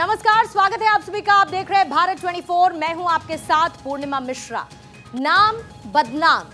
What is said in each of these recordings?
नमस्कार, स्वागत है आप सभी का। आप देख रहे हैं भारत 24। मैं हूं आपके साथ पूर्णिमा मिश्रा। नाम बदनाम,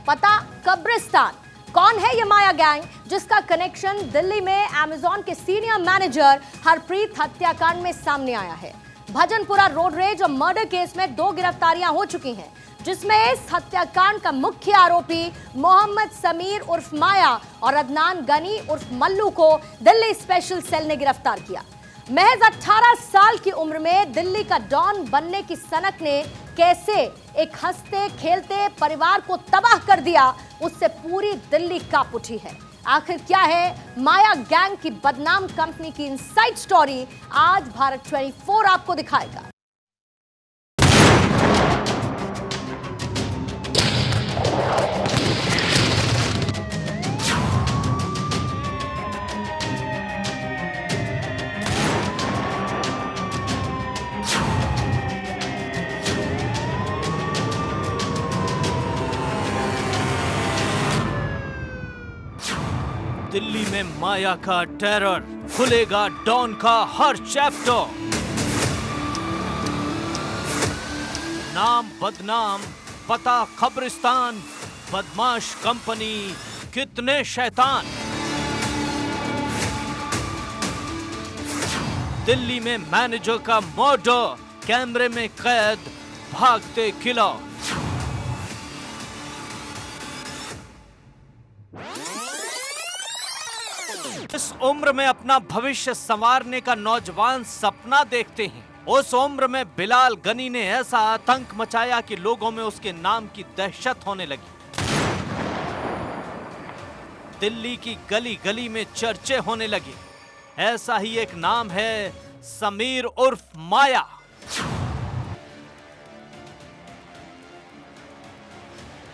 पता कब्रिस्तान। कौन है ये माया गैंग जिसका कनेक्शन दिल्ली में अमेज़न के सीनियर मैनेजर हरप्रीत हत्याकांड में सामने आया है। भजनपुरा रोड रेज और मर्डर केस में 2 गिरफ्तारियां हो चुकी हैं, जिसमें इस हत्याकांड का मुख्य आरोपी मोहम्मद समीर उर्फ माया और अदनान गनी उर्फ मल्लू को दिल्ली स्पेशल सेल ने गिरफ्तार किया। महज 18 साल की उम्र में दिल्ली का डॉन बनने की सनक ने कैसे एक हंसते खेलते परिवार को तबाह कर दिया, उससे पूरी दिल्ली कांप उठी है। आखिर क्या है माया गैंग की बदनाम कंपनी की इनसाइड स्टोरी, आज भारत 24 आपको दिखाएगा। दिल्ली में माया का टेरर, खुलेगा डॉन का हर चैप्टर। नाम बदनाम, पता कब्रिस्तान, बदमाश कंपनी, कितने शैतान। दिल्ली में मैनेजर का मर्डर, कैमरे में कैद, भागते किलर। इस उम्र में अपना भविष्य संवारने का नौजवान सपना देखते हैं। उस उम्र में बिलाल गनी ने ऐसा आतंक मचाया कि लोगों में उसके नाम की दहशत होने लगी। दिल्ली की गली गली में चर्चे होने लगे। ऐसा ही एक नाम है समीर उर्फ माया।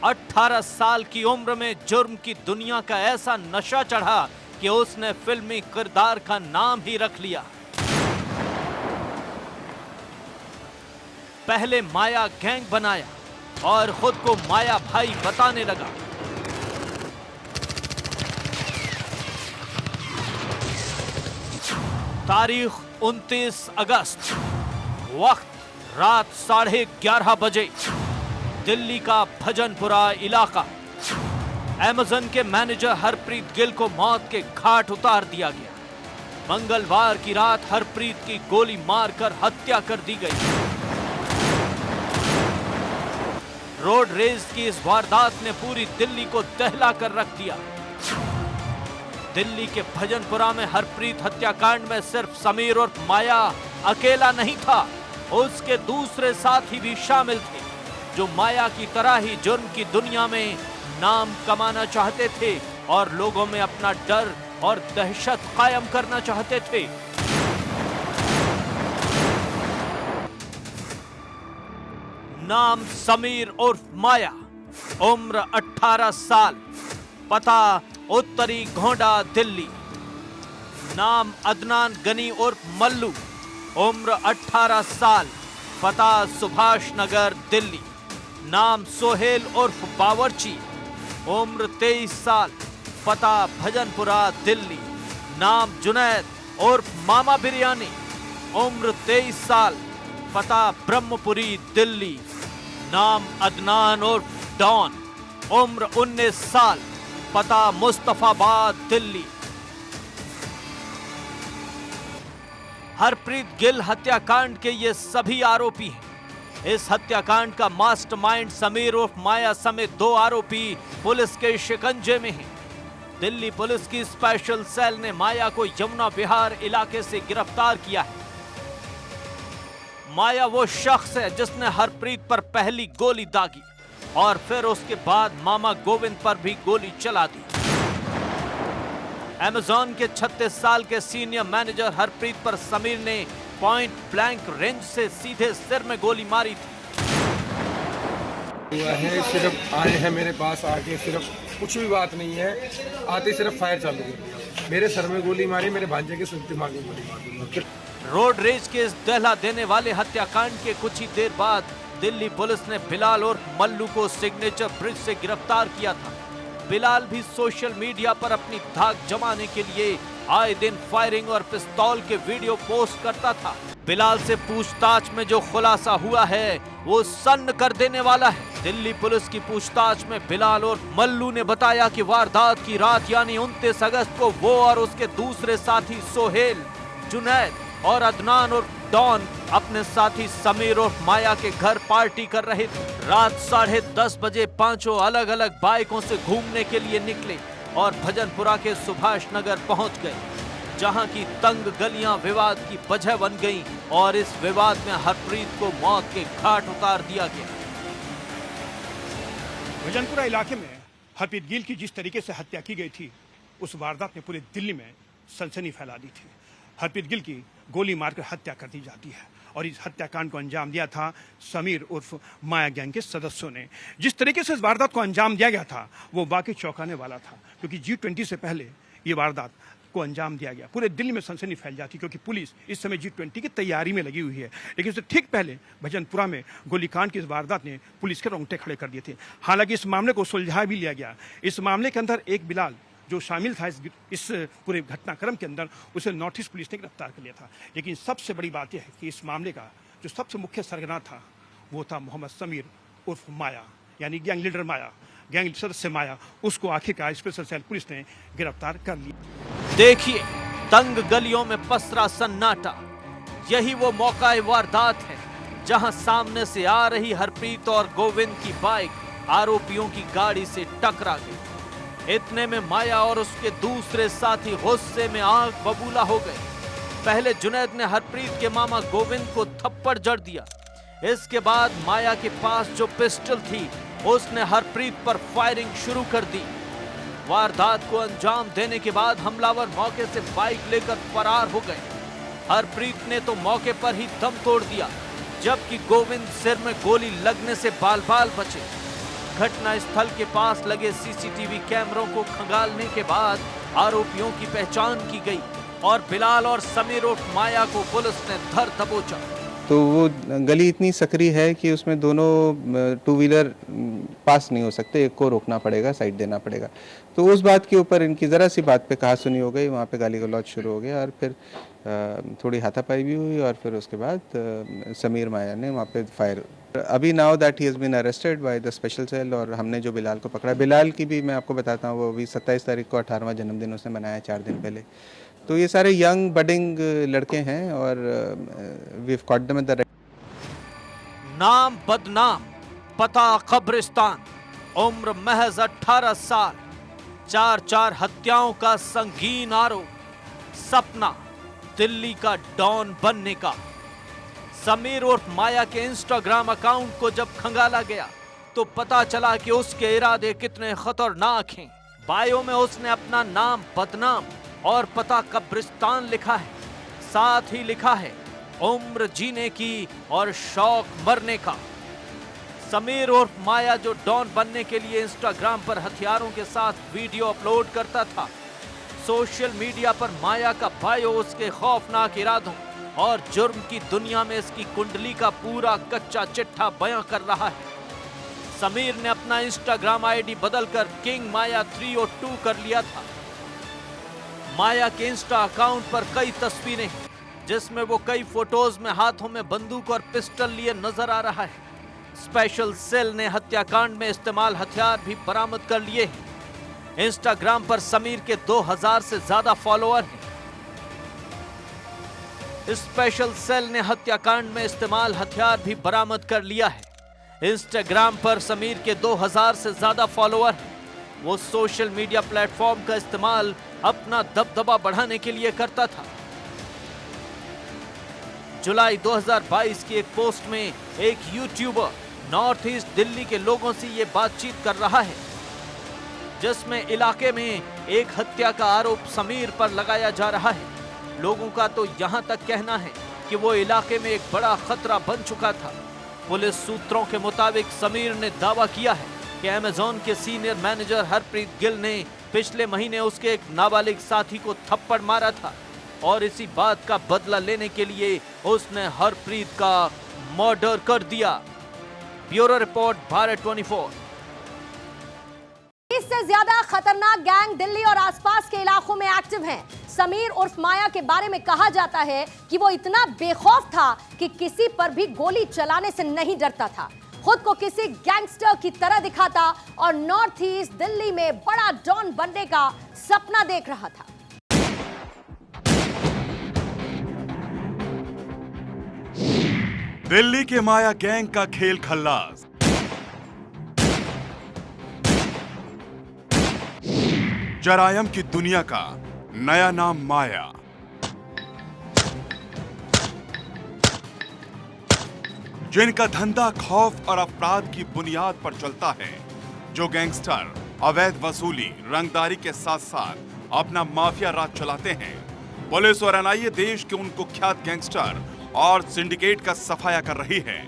अठारह साल की उम्र में जुर्म की दुनिया का ऐसा नशा चढ़ा कि उसने फिल्मी किरदार का नाम ही रख लिया। पहले माया गैंग बनाया और खुद को माया भाई बताने लगा। तारीख 29 अगस्त, वक्त रात 11:30 बजे, दिल्ली का भजनपुरा इलाका। अमेज़न के मैनेजर हरप्रीत गिल को मौत के घाट उतार दिया गया। मंगलवार की रात हरप्रीत की गोली मारकर हत्या कर दी गई। रोड रेज की इस वारदात ने पूरी दिल्ली को दहला कर रख दिया। दिल्ली के भजनपुरा में हरप्रीत हत्याकांड में सिर्फ समीर और माया अकेला नहीं था, उसके दूसरे साथी भी शामिल थे, जो माया की तरह ही जुर्म की दुनिया में नाम कमाना चाहते थे और लोगों में अपना डर और दहशत कायम करना चाहते थे। नाम समीर उर्फ माया, उम्र 18 साल, पता उत्तरी घोंडा दिल्ली। नाम अदनान गनी उर्फ मल्लू, उम्र 18 साल, पता सुभाष नगर दिल्ली। नाम सोहेल उर्फ बावर्ची, उम्र 23 साल, पता भजनपुरा दिल्ली। नाम जुनैद उर्फ मामा बिरयानी, उम्र 23 साल, पता ब्रह्मपुरी दिल्ली। नाम अदनान उर्फ डॉन, उम्र 19 साल, पता मुस्तफाबाद दिल्ली। हरप्रीत गिल हत्याकांड के ये सभी आरोपी हैं। इस हत्याकांड का मास्टरमाइंड समीर उर्फ माया समेत 2 आरोपी पुलिस के शिकंजे में हैं। दिल्ली पुलिस की स्पेशल सेल ने माया को यमुना विहार इलाके से गिरफ्तार किया है। माया वो शख्स है जिसने हरप्रीत पर पहली गोली दागी और फिर उसके बाद मामा गोविंद पर भी गोली चला दी। अमेज़न के 36 साल के सीनियर मैनेजर हरप्रीत पर समीर ने पॉइंट ब्लैंक रेंज से सीधे सिर में गोली मारी थी। सिर्फ आए हैं मेरे पास, आके सिर्फ कुछ भी बात नहीं है, आते सिर्फ फायर चालू कर, मेरे सर में गोली मारी, मेरे भांजे के दिमाग में गोली मारी। रोड रेज के इस दहला देने वाले हत्याकांड के कुछ ही देर बाद दिल्ली पुलिस ने बिलाल और मल्लू को सिग्नेचर ब्रिज से गिरफ्तार किया था। बिलाल भी सोशल मीडिया पर अपनी धाक जमाने के लिए आए दिन फायरिंग और पिस्तौल के वीडियो पोस्ट करता था। बिलाल से पूछताछ में जो खुलासा हुआ है वो सन्न कर देने वाला है। दिल्ली पुलिस की पूछताछ में बिलाल और मल्लू ने बताया कि वारदात की रात यानी 29 अगस्त को वो और उसके दूसरे साथी सोहेल, जुनैद और अदनान और डॉन अपने साथी समीर और माया के घर पार्टी कर रहे थे। रात 10:30 बजे पांचों अलग अलग बाइकों से घूमने के लिए निकले और भजनपुरा के सुभाष नगर पहुंच गए, जहां की तंग गलियां विवाद की वजह बन गईं और इस विवाद में हरप्रीत को मौत के घाट उतार दिया गया। भजनपुरा इलाके में हरप्रीत गिल की जिस तरीके से हत्या की गई थी, उस वारदात ने पूरे दिल्ली में सनसनी फैला दी थी। हरप्रीत गिल की गोली मारकर हत्या कर दी जाती है और इस हत्याकांड को अंजाम दिया था समीर उर्फ माया गैंग के सदस्यों ने। जिस तरीके से इस वारदात को अंजाम दिया गया था वो वाकई चौंकाने वाला था, क्योंकि G20 से पहले ये वारदात को अंजाम दिया गया। पूरे दिल्ली में सनसनी फैल जाती, क्योंकि पुलिस इस समय G20 की तैयारी में लगी हुई है। लेकिन उससे ठीक पहले भजनपुरा में गोलीकांड की इस वारदात ने पुलिस के रोंगटे खड़े कर दिए थे। हालांकि इस मामले को सुलझा भी लिया गया। इस मामले के अंदर एक बिलाल जो शामिल था इस पूरे घटनाक्रम के अंदर, उसे नॉर्थ ईस्ट पुलिस ने गिरफ्तार कर लिया था। लेकिन सबसे बड़ी बात यह है कि इस मामले का जो सबसे मुख्य सरगना था वो था मोहम्मद समीर उर्फ माया, यानी गैंग लीडर माया, गैंग सदस्य माया। उसको आखिरकार स्पेशल सेल पुलिस ने गिरफ्तार कर लिया। देखिए, तंग गलियों में पसरा सन्नाटा। यही वो मौका वारदात है जहां सामने से आ रही हरप्रीत और गोविंद की बाइक आरोपियों की गाड़ी से टकरा गई। इतने में माया और उसके दूसरे साथी गुस्से में आग बबूला हो गए। पहले जुनैद ने हरप्रीत के मामा गोविंद को थप्पड़ जड़ दिया। इसके बाद माया के पास जो पिस्टल थी उसने हरप्रीत पर फायरिंग शुरू कर दी। वारदात को अंजाम देने के बाद हमलावर मौके से बाइक लेकर फरार हो गए। हरप्रीत ने तो मौके पर ही दम तोड़ दिया, जबकि गोविंद सिर में गोली लगने से बाल-बाल बचे। घटना स्थल के पास लगे सीसीटीवी कैमरों को खंगालने के बाद आरोपियों की पहचान की गई और बिलाल और समीर उर्फ माया को पुलिस ने धर दबोचा। तो वो गली इतनी सकरी है कि उसमें दोनों टू व्हीलर पास नहीं हो सकते, एक को रोकना पड़ेगा, साइड देना पड़ेगा। तो उस बात के ऊपर इनकी ज़रा सी बात पे कहासुनी हो गई, वहाँ पे गाली गलौज शुरू हो गया और फिर थोड़ी हाथापाई भी हुई और फिर उसके बाद समीर माया ने वहाँ पे फायर। अभी now that he has been arrested by the special cell, और हमने जो बिलाल को पकड़ा, बिलाल की भी मैं आपको बताता हूँ, वो अभी 27 तारीख को 18वां जन्मदिन उसने मनाया 4 दिन पहले। तो ये सारे यंग बडिंग लड़के हैं और we have caught them at the right. नाम बदनाम, पता कब्रिस्तान, उम्र महज 18 साल, 4 हत्याओं का संगीन आरोप, सपना दिल्ली का डॉन बनने का। समीर उर्फ माया के इंस्टाग्राम अकाउंट को जब खंगाला गया तो पता चला कि उसके इरादे कितने खतरनाक हैं। बायो में उसने अपना नाम बदनाम और पता कब्रिस्तान लिखा है। साथ ही लिखा है उम्र जीने की और शौक मरने का। समीर उर्फ माया जो डॉन बनने के लिए इंस्टाग्राम पर हथियारों के साथ वीडियो अपलोड करता था, सोशल मीडिया पर माया का बायो उसके खौफनाक इरादों और जुर्म की दुनिया में इसकी कुंडली का पूरा कच्चा चिट्ठा बयां कर रहा है। समीर ने अपना इंस्टाग्राम आईडी बदलकर किंग माया 302 कर लिया था। माया के इंस्टा अकाउंट पर कई तस्वीरें हैं, जिसमें वो कई फोटोज में हाथों में बंदूक और पिस्टल लिए नजर आ रहा है। स्पेशल सेल ने हत्याकांड में इस्तेमाल हथियार भी बरामद कर लिए हैं। इंस्टाग्राम पर समीर के 2000 से ज्यादा फॉलोअर हैं। स्पेशल सेल ने हत्याकांड में इस्तेमाल हथियार भी बरामद कर लिया है। इंस्टाग्राम पर समीर के 2000 से ज्यादा फॉलोअर हैं। वो सोशल मीडिया प्लेटफॉर्म का इस्तेमाल अपना दबदबा बढ़ाने के लिए करता था। जुलाई 2022 की एक पोस्ट में एक यूट्यूबर नॉर्थ ईस्ट दिल्ली के लोगों से ये बातचीत कर रहा है, जिसमें इलाके में एक हत्या का आरोप समीर पर लगाया जा रहा है। लोगों का तो यहां तक कहना है कि वो इलाके में एक बड़ा खतरा बन चुका था। पुलिस सूत्रों के मुताबिक समीर ने दावा किया है कि अमेज़न के सीनियर मैनेजर हरप्रीत गिल ने पिछले महीने उसके एक नाबालिग साथी को थप्पड़ मारा था और इसी बात का बदला लेने के लिए उसने हरप्रीत का मर्डर कर दिया। Bureau report, Bharat 24। इससे ज्यादा खतरनाक गैंग दिल्ली और आसपास के इलाकों में एक्टिव हैं। समीर उर्फ माया के बारे में कहा जाता है कि वो इतना बेखौफ था कि किसी पर भी गोली चलाने से नहीं डरता था, खुद को किसी गैंगस्टर की तरह दिखाता और नॉर्थ ईस्ट दिल्ली में बड़ा डॉन बनने का सपना देख रहा था। दिल्ली के माया गैंग का खेल खल्लास। जरायम की दुनिया का नया नाम माया। जिनका धंधा खौफ और अपराध की बुनियाद पर चलता है, जो गैंगस्टर अवैध वसूली, रंगदारी के साथ साथ अपना माफिया राज चलाते हैं। पुलिस और एनआईए देश के उन कुख्यात गैंगस्टर और सिंडिकेट का सफाया कर रही है।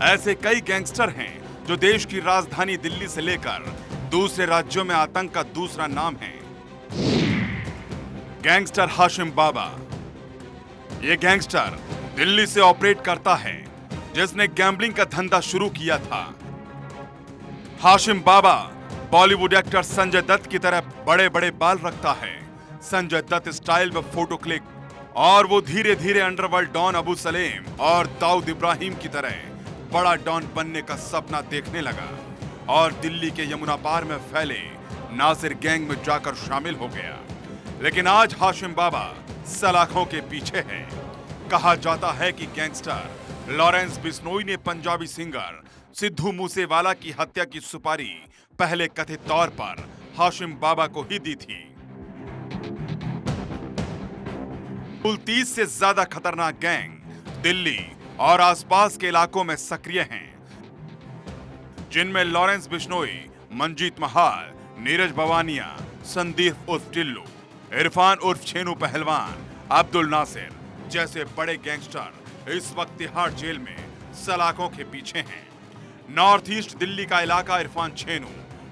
ऐसे कई गैंगस्टर हैं जो देश की राजधानी दिल्ली से लेकर दूसरे राज्यों में आतंक का दूसरा नाम है। गैंगस्टर हाशिम बाबा। ये गैंगस्टर दिल्ली से ऑपरेट करता है, जिसने गैम्बलिंग का धंधा शुरू किया था। हाशिम बाबा बॉलीवुड एक्टर संजय दत्त की तरह बड़े बड़े बाल रखता है, संजय दत्त स्टाइल में फोटो क्लिक, और वो धीरे धीरे अंडरवर्ल्ड डॉन अबू सलेम और दाऊद इब्राहिम की तरह बड़ा डॉन बनने का सपना देखने लगा और दिल्ली के यमुना पार में फैले नासिर गैंग में जाकर शामिल हो गया। लेकिन आज हाशिम बाबा सलाखों के पीछे है। कहा जाता है कि गैंगस्टर लॉरेंस बिश्नोई ने पंजाबी सिंगर सिद्धू मूसेवाला की हत्या की सुपारी पहले कथित तौर पर हाशिम बाबा को ही दी थी। कुल 30 से ज्यादा खतरनाक गैंग दिल्ली और आसपास के इलाकों में सक्रिय हैं, जिनमें लॉरेंस बिश्नोई, मंजीत महाल, नीरज भवानिया, संदीप उर्फ टिल्लू, इरफान उर्फ छेनू पहलवान, अब्दुल नासिर जैसे बड़े गैंगस्टर इस वक्त तिहाड़ जेल में सलाखों के पीछे हैं। नॉर्थ ईस्ट दिल्ली का इलाका इरफान, छेनू,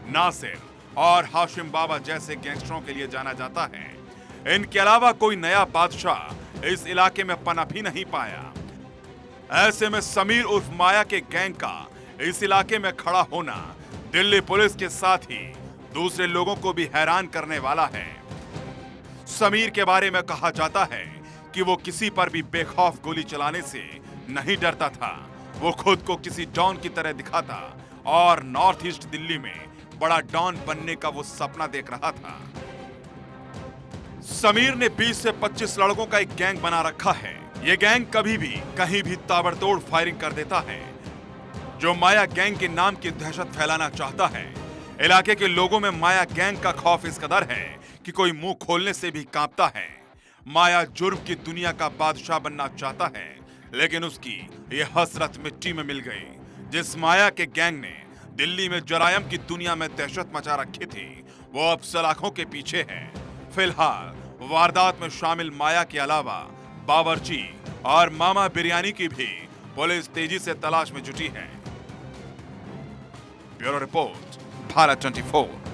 नासिर और हाशिम बाबा जैसे गैंगस्टरों के लिए जाना जाता है। इनके अलावा कोई नया बादशाह इस इलाके में पनप ही नहीं पाया। ऐसे में समीर उर्फ माया के गैंग का इस इलाके में खड़ा होना दिल्ली पुलिस के साथ ही दूसरे लोगों को भी हैरान करने वाला है। समीर के बारे में कहा जाता है कि वो किसी पर भी बेखौफ गोली चलाने से नहीं डरता था। वो खुद को किसी डॉन की तरह दिखाता और नॉर्थ ईस्ट दिल्ली में बड़ा डॉन बनने का वो सपना देख रहा था। समीर ने 20 से 25 लड़कों का एक गैंग बना रखा है। ये गैंग कभी भी कहीं भी ताबड़तोड़ फायरिंग कर देता है। जो माया गैंग के नाम की दहशत फैलाना चाहता है, इलाके के लोगों में माया गैंग का खौफ इस कदर है कि कोई मुंह खोलने से भी कांपता है। माया जुर्म की दुनिया का बादशाह बनना चाहता है, लेकिन उसकी ये हसरत मिट्टी में मिल गई। जिस माया के गैंग ने दिल्ली में जरायम की दुनिया में दहशत मचा रखी थी, वो अब सलाखों के पीछे है। फिलहाल वारदात में शामिल माया के अलावा बावर्ची और मामा बिरयानी की भी पुलिस तेजी से तलाश में जुटी है। Bureau report, Bharat 24।